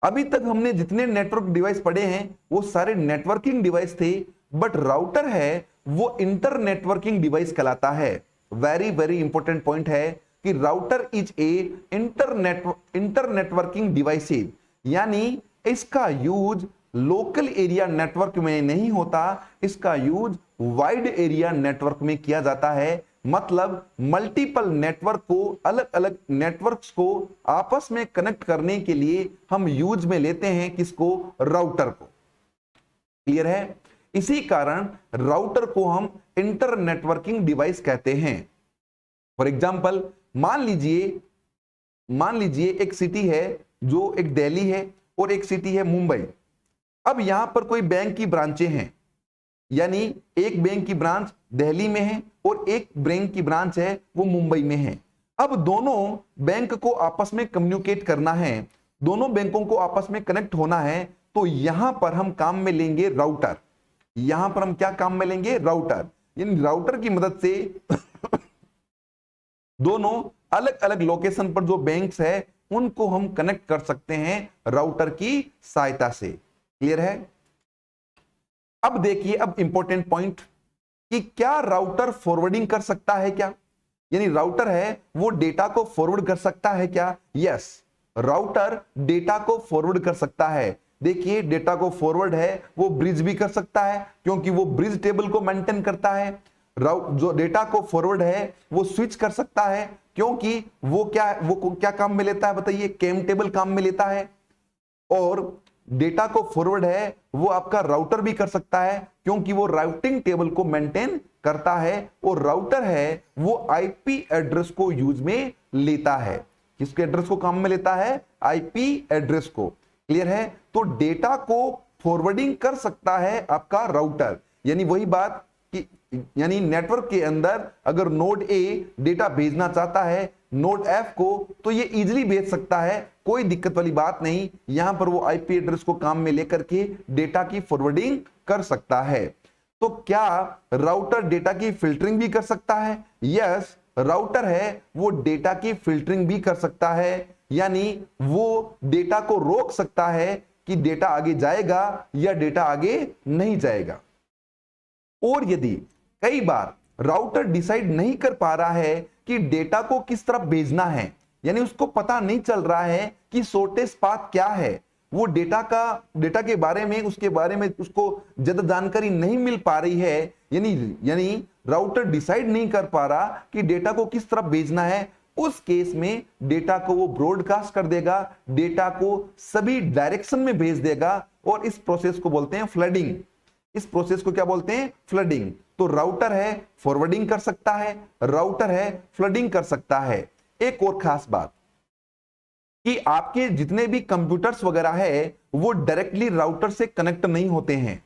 [SPEAKER 1] अभी तक हमने जितने नेटवर्क डिवाइस पढ़े हैं वो सारे नेटवर्किंग डिवाइस थे, बट राउटर है वो इंटर नेटवर्किंग डिवाइस कहलाता है। वेरी वेरी इंपॉर्टेंट पॉइंट है कि router is A inter networking device, यानी इसका यूज लोकल एरिया नेटवर्क में नहीं होता, इसका यूज वाइड एरिया नेटवर्क में किया जाता है। मतलब मल्टीपल नेटवर्क को, अलग अलग नेटवर्क्स को आपस में कनेक्ट करने के लिए हम यूज में लेते हैं किसको? राउटर को। क्लियर है? इसी कारण राउटर को हम इंटर नेटवर्किंग डिवाइस कहते हैं। फॉर एग्जाम्पल, मान लीजिए एक सिटी है जो एक दिल्ली है और एक सिटी है मुंबई। अब यहां पर कोई बैंक की ब्रांचें हैं, यानी एक बैंक की ब्रांच दिल्ली में है और एक बैंक की ब्रांच है वो मुंबई में है। अब दोनों बैंक को आपस में कम्युनिकेट करना है, दोनों बैंकों को आपस में कनेक्ट होना है, तो यहां पर हम काम में लेंगे राउटर। यहां पर हम क्या काम में लेंगे? राउटर। यानी राउटर की मदद से दोनों अलग अलग लोकेशन पर जो बैंक्स है उनको हम कनेक्ट कर सकते हैं राउटर की सहायता से। क्लियर है? अब देखिए, अब इंपॉर्टेंट पॉइंट कि क्या राउटर फॉरवर्डिंग कर सकता है क्या? यानी राउटर है वो डेटा को फॉरवर्ड कर सकता है क्या? यस, राउटर डेटा को फॉरवर्ड कर सकता है। देखिए, डेटा को फॉरवर्ड है वो ब्रिज भी कर सकता है क्योंकि वो ब्रिज टेबल को मेंटेन करता है। जो डेटा को फॉरवर्ड है वो स्विच कर सकता है क्योंकि वो क्या काम में लेता है बताइए? केम टेबल काम में लेता है। और डेटा को फॉरवर्ड है वो आपका राउटर भी कर सकता है क्योंकि वो राउटिंग टेबल को मेंटेन करता है। और राउटर है वो आईपी एड्रेस को यूज में लेता है। किसके एड्रेस को काम में लेता है? आईपी एड्रेस को। क्लियर है? तो डेटा को फॉरवर्डिंग कर सकता है आपका राउटर। यानी वही बात कि यानी नेटवर्क के अंदर अगर नोड ए डेटा भेजना चाहता है नोड एफ को, तो ये इजीली भेज सकता है, कोई दिक्कत वाली बात नहीं। यहां पर वो आईपी एड्रेस को काम में लेकर के डेटा की फॉरवर्डिंग कर सकता है। तो क्या राउटर डेटा की फिल्टरिंग भी कर सकता है? यस, राउटर है वो डेटा की फिल्टरिंग भी कर सकता है, यानी वो डेटा को रोक सकता है कि डेटा आगे जाएगा या डेटा आगे नहीं जाएगा। और यदि कई बार राउटर डिसाइड नहीं कर पा रहा है कि डेटा को किस तरफ भेजना है, यानी उसको पता नहीं चल रहा है कि शॉर्टेस्ट पाथ क्या है, वो डेटा के बारे में उसको ज्यादा जानकारी नहीं मिल पा रही है, यानी राउटर डिसाइड नहीं कर पा रहा कि डेटा को किस तरफ भेजना है, उस केस में डेटा को वो ब्रॉडकास्ट कर देगा, डेटा को सभी डायरेक्शन में भेज देगा और इस प्रोसेस को बोलते हैं फ्लडिंग। इस प्रोसेस को क्या बोलते हैं? फ्लडिंग। तो राउटर है फॉरवर्डिंग कर सकता है, राउटर है फ्लडिंग कर सकता है। एक और खास बात कि आपके जितने भी कंप्यूटर्स वगैरह है वो डायरेक्टली राउटर से कनेक्ट नहीं होते हैं।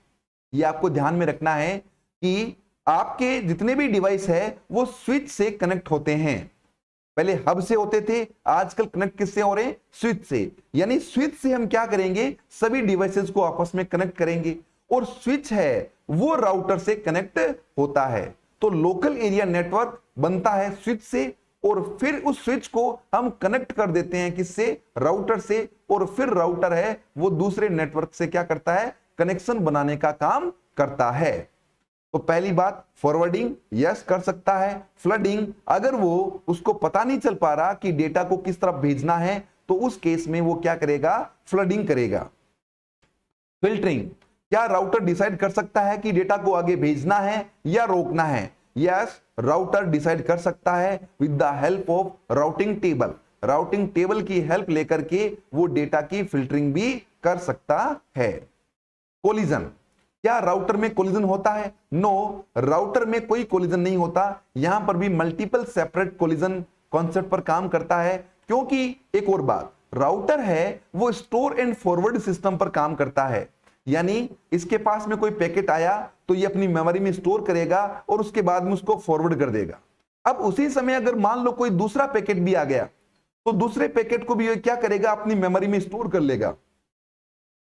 [SPEAKER 1] ये आपको ध्यान में रखना है कि आपके जितने भी डिवाइस है वो स्विच से कनेक्ट होते हैं। पहले हब से होते थे, आजकल कनेक्ट किससे हो रहे हैं? स्विच से। यानी स्विच से हम क्या करेंगे? सभी डिवाइसेस को आपस में कनेक्ट करेंगे और स्विच है वो राउटर से कनेक्ट होता है। तो लोकल एरिया नेटवर्क बनता है स्विच से और फिर उस स्विच को हम कनेक्ट कर देते हैं किससे? राउटर से। और फिर राउटर है वो दूसरे नेटवर्क से क्या करता है? कनेक्शन बनाने का काम करता है। तो पहली बात, फॉरवर्डिंग यस कर सकता है। फ्लडिंग, अगर वो उसको पता नहीं चल पा रहा कि डेटा को किस तरफ भेजना है तो उस केस में वो क्या करेगा? फ्लडिंग करेगा। फिल्टरिंग, क्या राउटर डिसाइड कर सकता है कि डेटा को आगे भेजना है या रोकना है? यस, राउटर डिसाइड कर सकता है with the help of routing table. Routing table की हेल्प लेकर के वो डेटा की फिल्टरिंग भी कर सकता है। कोलिजन, क्या राउटर में कोलिजन होता है? नो, राउटर में कोई कोलिजन नहीं होता। यहां पर भी मल्टीपल सेपरेट कोलिजन कॉन्सेप्ट पर काम करता है क्योंकि एक और बात, राउटर है वो स्टोर एंड फॉरवर्ड सिस्टम पर काम करता है। यानी इसके पास में कोई पैकेट आया तो ये अपनी मेमोरी में स्टोर करेगा और उसके बाद में उसको फॉरवर्ड कर देगा। अब उसी समय अगर मान लो कोई दूसरा पैकेट भी आ गया तो दूसरे पैकेट को भी ये क्या करेगा? अपनी मेमोरी में स्टोर कर लेगा।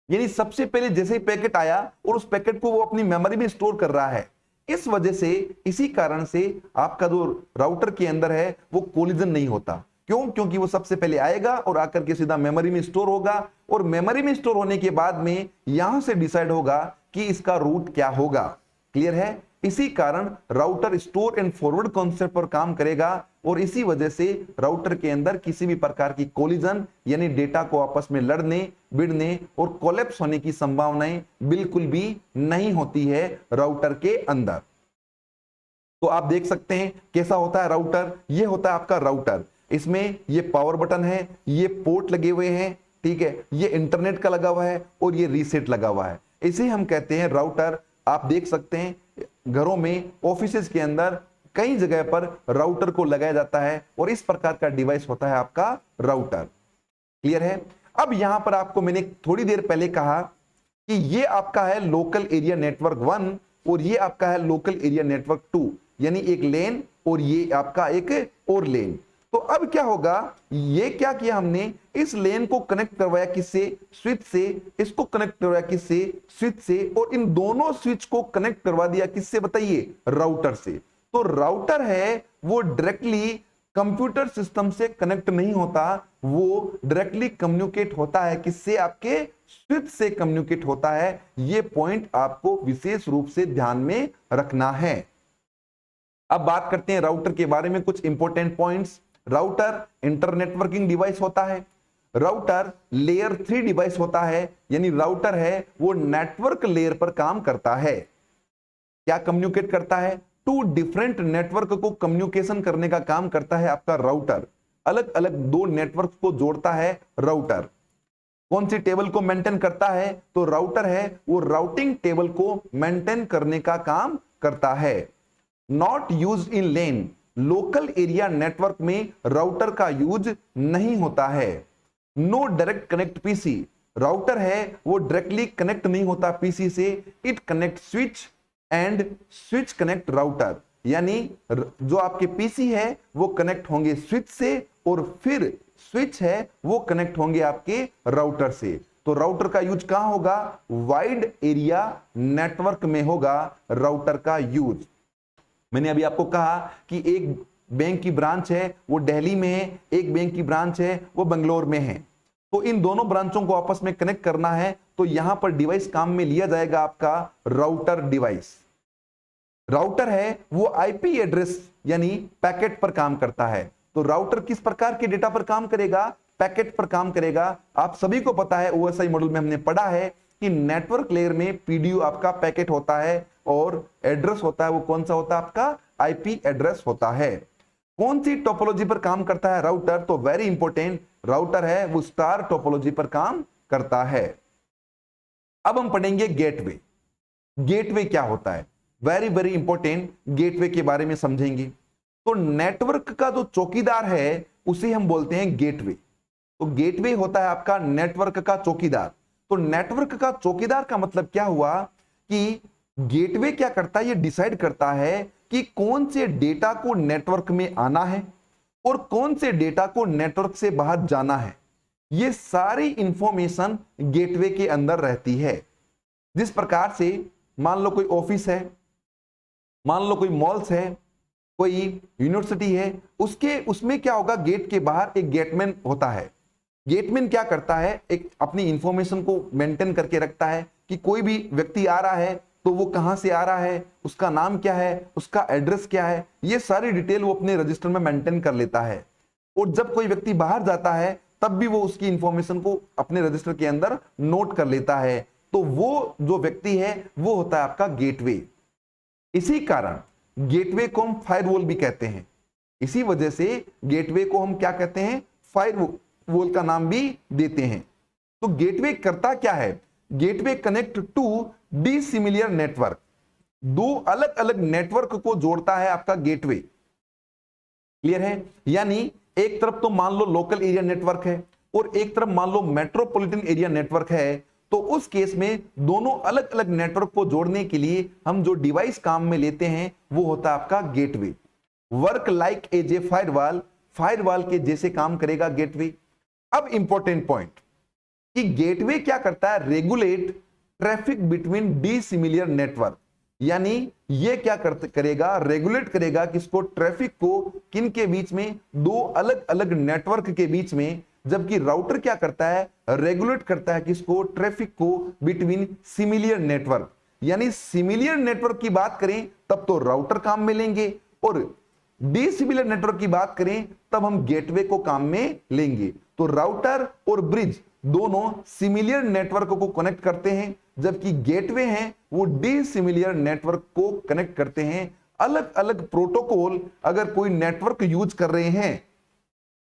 [SPEAKER 1] यानी सबसे पहले जैसे ही पैकेट आया और उस पैकेट को वो अपनी मेमोरी में स्टोर कर रहा है। इस वजह से, इसी कारण से आपका जो राउटर के अंदर है वो कोलिजन नहीं होता। क्यों? क्योंकि वो सबसे पहले आएगा और आकर के सीधा मेमोरी में स्टोर होगा और मेमोरी में स्टोर होने के बाद में यहां से डिसाइड होगा कि इसका रूट क्या होगा। क्लियर है? इसी कारण router store and forward concept पर काम करेगा और इसी वजह से राउटर के अंदर किसी भी प्रकार की कोलिजन यानी डेटा को आपस में लड़ने, भिड़ने और कोलैप्स होने की संभावनाएं बिल्कुल भी नहीं होती है राउटर के अंदर। तो आप देख सकते हैं कैसा होता है राउटर। ये होता है आपका राउटर। इसमें ये पावर बटन है, ये पोर्ट लगे हुए हैं, ठीक है, ये इंटरनेट का लगा हुआ है और ये रीसेट लगा हुआ है। इसे हम कहते हैं राउटर। आप देख सकते हैं घरों में, ऑफिसेज के अंदर कई जगह पर राउटर को लगाया जाता है और इस प्रकार का डिवाइस होता है आपका राउटर। क्लियर है? अब यहां पर आपको मैंने थोड़ी देर पहले कहा कि ये आपका है लोकल एरिया नेटवर्क 1 और ये आपका है लोकल एरिया नेटवर्क 2, यानी एक लेन और ये आपका एक और लेन। तो अब क्या होगा, ये क्या किया हमने, इस लेन को कनेक्ट करवाया किससे, स्विच से, इसको कनेक्ट करवाया किससे, स्विच से, और इन दोनों स्विच को कनेक्ट करवा दिया किससे बताइए, राउटर से। तो राउटर है वो डायरेक्टली कंप्यूटर सिस्टम से कनेक्ट नहीं होता, वो डायरेक्टली कम्युनिकेट होता है किससे, आपके स्विच से कम्युनिकेट होता है। ये पॉइंट आपको विशेष रूप से ध्यान में रखना है। अब बात करते हैं राउटर के बारे में, कुछ important points. Router internetworking device होता है, राउटर लेयर 3 डिवाइस होता है, यानी राउटर है वो नेटवर्क लेयर पर काम करता है। क्या कम्युनिकेट करता है, टू डिफरेंट नेटवर्क को कम्युनिकेशन करने का काम करता है आपका राउटर। अलग अलग दो नेटवर्क को जोड़ता है राउटर। कौन सी टेबल को मेंटेन करता है, तो राउटर है वो राउटिंग टेबल को मेंटेन करने का काम करता है। Not use in LAN, local area network में राउटर का यूज नहीं होता है। No direct connect PC, router है वो डायरेक्टली कनेक्ट नहीं होता पीसी से, it connect switch and switch connect router, यानी जो आपके पीसी है वो कनेक्ट होंगे स्विच से और फिर स्विच है वो कनेक्ट होंगे आपके राउटर से। तो राउटर का यूज कहां होगा, वाइड एरिया नेटवर्क में होगा राउटर का यूज। मैंने अभी आपको कहा कि एक बैंक की ब्रांच है वो दिल्ली में है, एक बैंक की ब्रांच है वो बंगलोर में है। तो इन दोनों ब्रांचों को आपस में कनेक्ट करना है, तो यहां पर डिवाइस काम में लिया जाएगा आपका राउटर डिवाइस। राउटर है वो आईपी एड्रेस यानी पैकेट पर काम करता है। तो राउटर किस प्रकार के डेटा पर काम करेगा, पैकेट पर काम करेगा। आप सभी को पता है, ओएसआई मॉडल में हमने पढ़ा है कि नेटवर्क लेयर में पीडीयू आपका पैकेट होता है और एड्रेस होता है वो कौन सा होता है आपका, आईपी एड्रेस होता है। कौन सी टोपोलॉजी पर काम करता है राउटर, तो वेरी इंपॉर्टेंट, राउटर है वो स्टार टोपोलॉजी पर काम करता है। अब हम पढ़ेंगे गेटवे। गेटवे क्या होता है, वेरी वेरी इंपॉर्टेंट, गेटवे के बारे में समझेंगे। तो नेटवर्क का जो चौकीदार है उसे हम बोलते हैं गेटवे। तो गेटवे होता है आपका नेटवर्क का चौकीदार। तो नेटवर्क का चौकीदार का मतलब क्या हुआ कि गेटवे क्या करता है, ये डिसाइड करता है कि कौन से डेटा को नेटवर्क में आना है और कौन से डेटा को नेटवर्क से बाहर जाना है। ये सारी इंफॉर्मेशन गेटवे के अंदर रहती है। जिस प्रकार से मान लो कोई ऑफिस है, मान लो कोई मॉल्स है, कोई यूनिवर्सिटी है, उसमें क्या होगा, गेट के बाहर एक गेटमैन होता है। गेटमैन क्या करता है, एक अपनी इंफॉर्मेशन को मेंटेन करके रखता है कि कोई भी व्यक्ति आ रहा है तो वो कहां से आ रहा है, उसका नाम क्या है, उसका एड्रेस क्या है, ये सारी डिटेल वो अपने रजिस्टर में मेंटेन कर लेता है। और जब कोई व्यक्ति बाहर जाता है तब भी वो उसकी इंफॉर्मेशन को अपने रजिस्टर के अंदर नोट कर लेता है। तो वो जो व्यक्ति है वो होता है आपका गेटवे। इसी कारण गेटवे को हम फायरवॉल भी कहते हैं। इसी वजह से गेटवे को हम क्या कहते हैं, फायरवॉल का नाम भी देते हैं। तो गेटवे करता क्या है, gateway connect to dissimilar network, दो अलग अलग नेटवर्क को जोड़ता है आपका गेटवे। क्लियर है, यानी एक तरफ तो मान लो लोकल एरिया नेटवर्क है और एक तरफ मान लो मेट्रोपॉलिटन एरिया नेटवर्क है। तो उस केस में दोनों अलग अलग नेटवर्क को जोड़ने के लिए हम जो डिवाइस काम में लेते हैं वो होता है आपका gateway. Work like as a firewall, firewall के जैसे काम करेगा गेटवे। अब इंपॉर्टेंट पॉइंट कि गेटवे क्या करता है, regulate traffic between dissimilar network, यानी ये क्या करेगा, रेगुलेट करेगा किसको, ट्रैफिक को, किन के बीच में, दो अलग अलग नेटवर्क के बीच में। जबकि राउटर क्या करता है, रेगुलेट करता है किसको, ट्रैफिक को बिटवीन सिमिलर नेटवर्क। यानी सिमिलर नेटवर्क की बात करें तब तो राउटर काम में लेंगे और डिसिमिलर नेटवर्क की बात करें तब हम गेटवे को काम में लेंगे। तो राउटर और ब्रिज दोनों सिमिलर नेटवर्क को कनेक्ट करते हैं, जबकि गेटवे हैं वो डिसिमिलर नेटवर्क को कनेक्ट करते हैं। अलग अलग प्रोटोकॉल अगर कोई नेटवर्क यूज कर रहे हैं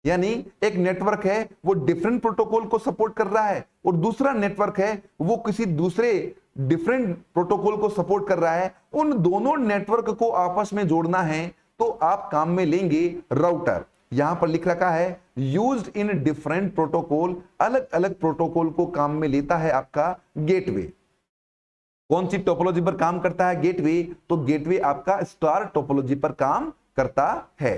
[SPEAKER 1] यानी एक नेटवर्क है वो डिफरेंट प्रोटोकॉल को सपोर्ट कर रहा है और दूसरा नेटवर्क है वो किसी दूसरे डिफरेंट प्रोटोकॉल को सपोर्ट कर रहा है। उन दोनों नेटवर्क को आपस में जोड़ना है तो आप काम में लेंगे राउटर। यहां पर लिख रखा है यूज्ड इन डिफरेंट प्रोटोकॉल, अलग अलग प्रोटोकॉल को काम में लेता है आपका गेटवे। कौन सी टोपोलॉजी पर काम करता है गेटवे? तो गेटवे आपका स्टार टोपोलॉजी पर काम करता है।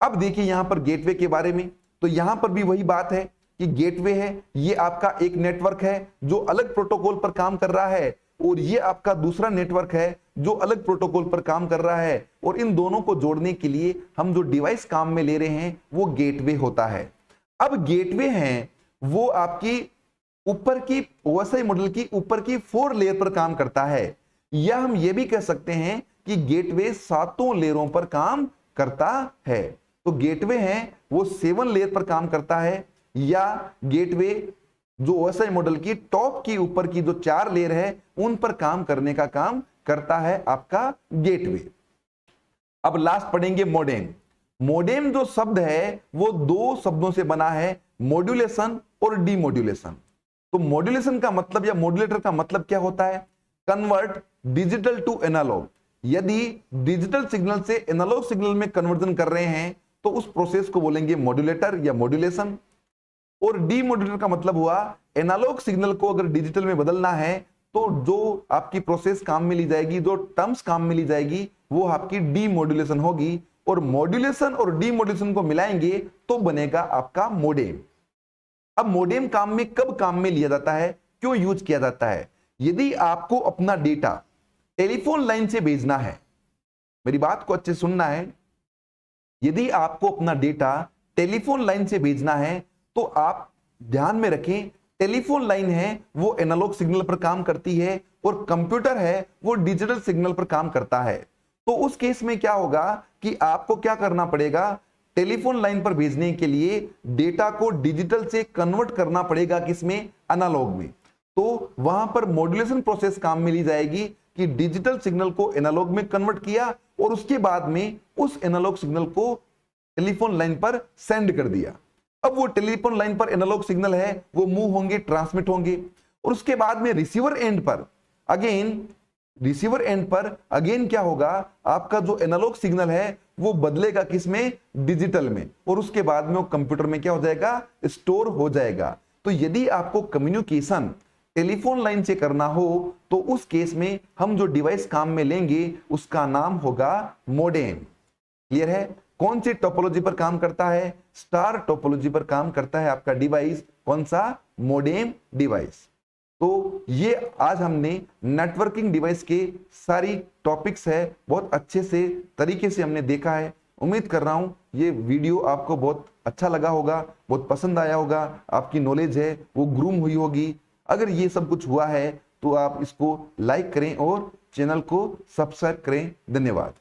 [SPEAKER 1] अब देखिए यहां पर गेटवे के बारे में, तो यहां पर भी वही बात है कि गेटवे है ये आपका एक नेटवर्क है जो अलग प्रोटोकॉल पर काम कर रहा है और ये आपका दूसरा नेटवर्क है जो अलग प्रोटोकॉल पर काम कर रहा है, और इन दोनों को जोड़ने के लिए हम जो डिवाइस काम में ले रहे हैं वो गेटवे होता है। अब गेटवे है वो आपकी ऊपर की ओएसआई मॉडल की ऊपर की 4 लेयर पर काम करता है, या हम ये भी कह सकते हैं कि गेटवे 7 लेयरों पर काम करता है। तो गेटवे है वो 7 लेयर पर काम करता है, या गेटवे जो ओएसआई मॉडल की टॉप की ऊपर की जो 4 लेयर है उन पर काम करने का काम करता है आपका गेटवे। अब लास्ट पढ़ेंगे मॉडेम। मॉडेम जो शब्द है वो 2 शब्दों से बना है, मॉड्यूलेशन और डीमॉड्यूलेशन। तो मॉड्यूलेशन का मतलब या मॉड्यूलेटर का मतलब क्या होता है? Convert digital to analogue. यदि डिजिटल सिग्नल से एनालॉग सिग्नल में कन्वर्जन कर रहे हैं तो उस प्रोसेस को बोलेंगे मॉड्यूलेटर या मॉड्यूलेशन। और डीमॉड्यूलेटर का मतलब हुआ एनालॉग सिग्नल को अगर डिजिटल में बदलना है तो जो आपकी प्रोसेस काम में ली जाएगी, जो टर्म्स काम में ली जाएगी वो आपकी डीमॉड्यूलेशन होगी, और मॉड्यूलेशन और डीमॉड्यूलेशन को मिलाएंगे तो बनेगा आपका मॉडेम। अब मॉडेम काम में कब काम में लिया जाता है, क्यों यूज किया जाता है? यदि आपको अपना डेटा टेलीफोन लाइन से भेजना है, मेरी बात को अच्छे से सुनना है, यदि आपको अपना डेटा टेलीफोन लाइन से भेजना है तो आप ध्यान में रखें टेलीफोन लाइन है वो एनालॉग सिग्नल पर काम करती है और कंप्यूटर है वो डिजिटल सिग्नल पर काम करता है। तो उस केस में क्या होगा कि आपको क्या करना पड़ेगा, टेलीफोन लाइन पर भेजने के लिए डेटा को डिजिटल से कन्वर्ट करना पड़ेगा, किसमें? एनालॉग में। तो वहां पर मॉड्यूलेशन प्रोसेस काम में ली जाएगी कि डिजिटल सिग्नल को एनालॉग में कन्वर्ट किया और उसके बाद में उस एनालॉग सिग्नल को टेलीफोन लाइन पर सेंड कर दिया। अब वो टेलीफोन लाइन पर एनालॉग सिग्नल है वो मूव होंगे, ट्रांसमिट होंगे, और उसके बाद में रिसीवर एंड पर अगेन क्या होगा, आपका जो एनालॉग सिग्नल है वो बदलेगा किसमें? डिजिटल में, और उसके बाद में वो कंप्यूटर में क्या हो जाएगा? स्टोर हो जाएगा। तो यदि आपको कम्युनिकेशन टेलीफोन लाइन से करना हो तो उस केस में हम जो डिवाइस काम में लेंगे उसका नाम होगा मॉडेम। क्लियर है? कौन सी टोपोलॉजी पर काम करता है? स्टार टोपोलॉजी पर काम करता है आपका डिवाइस। कौन सा? Modem device. तो ये आज हमने नेटवर्किंग डिवाइस के सारी टॉपिक्स है बहुत अच्छे से तरीके से हमने देखा है। उम्मीद कर रहा हूं ये वीडियो आपको बहुत अच्छा लगा होगा, बहुत पसंद आया होगा, आपकी नॉलेज है वो ग्रूम हुई होगी। अगर ये सब कुछ हुआ है तो आप इसको लाइक करें और चैनल को सब्सक्राइब करें। धन्यवाद।